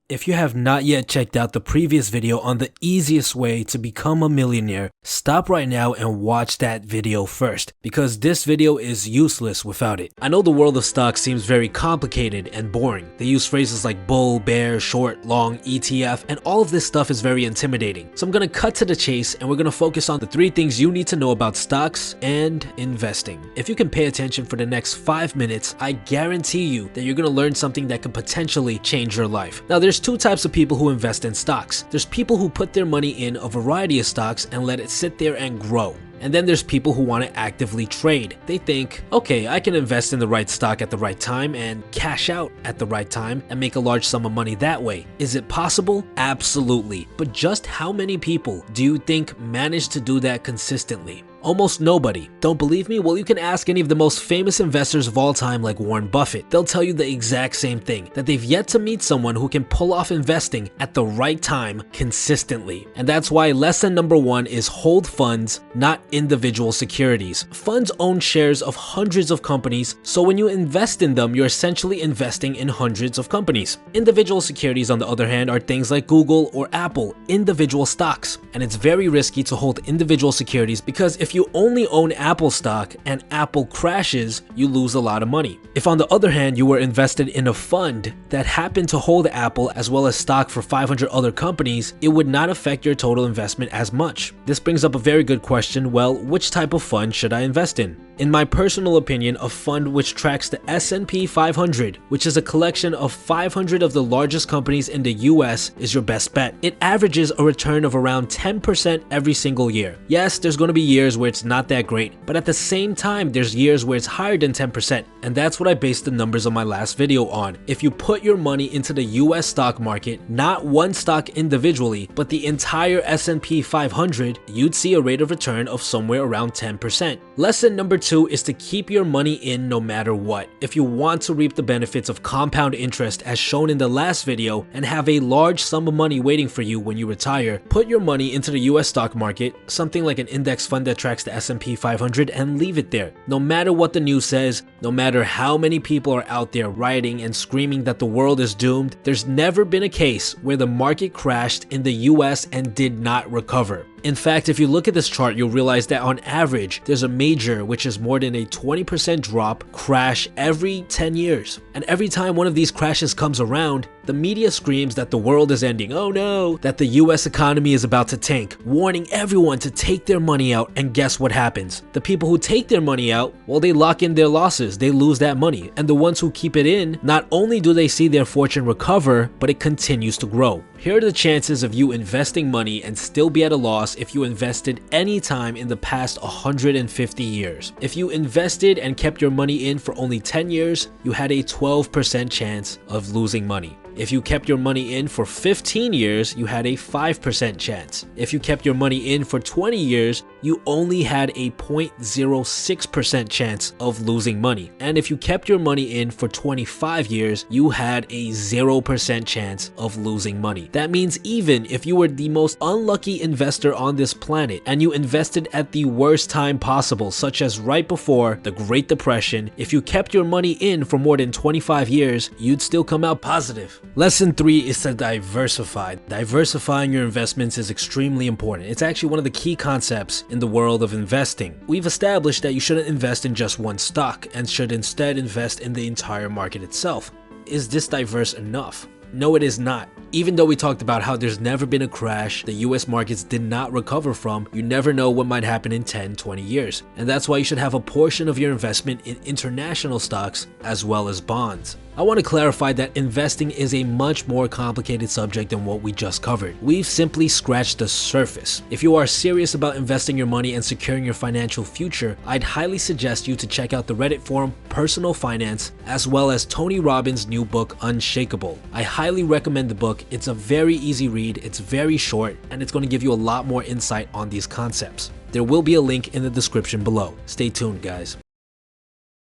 If you have not yet checked out the previous video on the easiest way to become a millionaire, stop right now and watch that video first, because this video is useless without it. I know the world of stocks seems very complicated and boring. They use phrases like bull, bear, short, long, ETF, and all of this stuff is very intimidating. So I'm gonna cut to the chase and we're gonna focus on the 3 things you need to know about stocks and investing. If you can pay attention for the next 5 minutes, I guarantee you that you're gonna learn something that could potentially change your life. Now, there's 2 types of people who invest in stocks. There's people who put their money in a variety of stocks and let it sit there and grow. And then there's people who want to actively trade. They think, okay, I can invest in the right stock at the right time and cash out at the right time and make a large sum of money that way. Is it possible? Absolutely. But just how many people do you think manage to do that consistently? Almost nobody. Don't believe me? Well, you can ask any of the most famous investors of all time like Warren Buffett. They'll tell you the exact same thing, that they've yet to meet someone who can pull off investing at the right time consistently. And that's why lesson number 1 is hold funds, not individual securities. Funds own shares of hundreds of companies, so when you invest in them, you're essentially investing in hundreds of companies. Individual securities, on the other hand, are things like Google or Apple, individual stocks. And it's very risky to hold individual securities because if you only own Apple stock and Apple crashes, you lose a lot of money. If on the other hand, you were invested in a fund that happened to hold Apple as well as stock for 500 other companies, it would not affect your total investment as much. This brings up a very good question. Well, which type of fund should I invest in? In my personal opinion, a fund which tracks the S&P 500, which is a collection of 500 of the largest companies in the US, is your best bet. It averages a return of around 10% every single year. Yes, there's going to be years where it's not that great, but at the same time, there's years where it's higher than 10%, and that's what I based the numbers on my last video on. If you put your money into the US stock market, not one stock individually, but the entire S&P 500, you'd see a rate of return of somewhere around 10%. Lesson number 2 is to keep your money in no matter what. If you want to reap the benefits of compound interest as shown in the last video and have a large sum of money waiting for you when you retire, put your money into the US stock market, something like an index fund that tracks the S&P 500, and leave it there. No matter what the news says, no matter how many people are out there rioting and screaming that the world is doomed, there's never been a case where the market crashed in the US and did not recover. In fact, if you look at this chart, you'll realize that on average, there's a major, which is more than a 20% drop, crash every 10 years. And every time one of these crashes comes around, the media screams that the world is ending. Oh no, that the US economy is about to tank, warning everyone to take their money out, and guess what happens? The people who take their money out, well, they lock in their losses, they lose that money. And the ones who keep it in, not only do they see their fortune recover, but it continues to grow. Here are the chances of you investing money and still be at a loss if you invested any time in the past 150 years. If you invested and kept your money in for only 10 years, you had a 12% chance of losing money. If you kept your money in for 15 years, you had a 5% chance. If you kept your money in for 20 years, you only had a 0.06% chance of losing money. And if you kept your money in for 25 years, you had a 0% chance of losing money. That means even if you were the most unlucky investor on this planet and you invested at the worst time possible, such as right before the Great Depression, if you kept your money in for more than 25 years, you'd still come out positive. Lesson 3 is to diversify. Diversifying your investments is extremely important. It's actually one of the key concepts in the world of investing. We've established that you shouldn't invest in just one stock and should instead invest in the entire market itself. Is this diverse enough? No, it is not. Even though we talked about how there's never been a crash the US markets did not recover from, you never know what might happen in 10, 20 years. And that's why you should have a portion of your investment in international stocks as well as bonds. I want to clarify that investing is a much more complicated subject than what we just covered. We've simply scratched the surface. If you are serious about investing your money and securing your financial future, I'd highly suggest you to check out the Reddit forum Personal Finance as well as Tony Robbins' new book Unshakable. I highly recommend the book. It's a very easy read, it's very short, and it's going to give you a lot more insight on these concepts. There will be a link in the description below. Stay tuned, guys.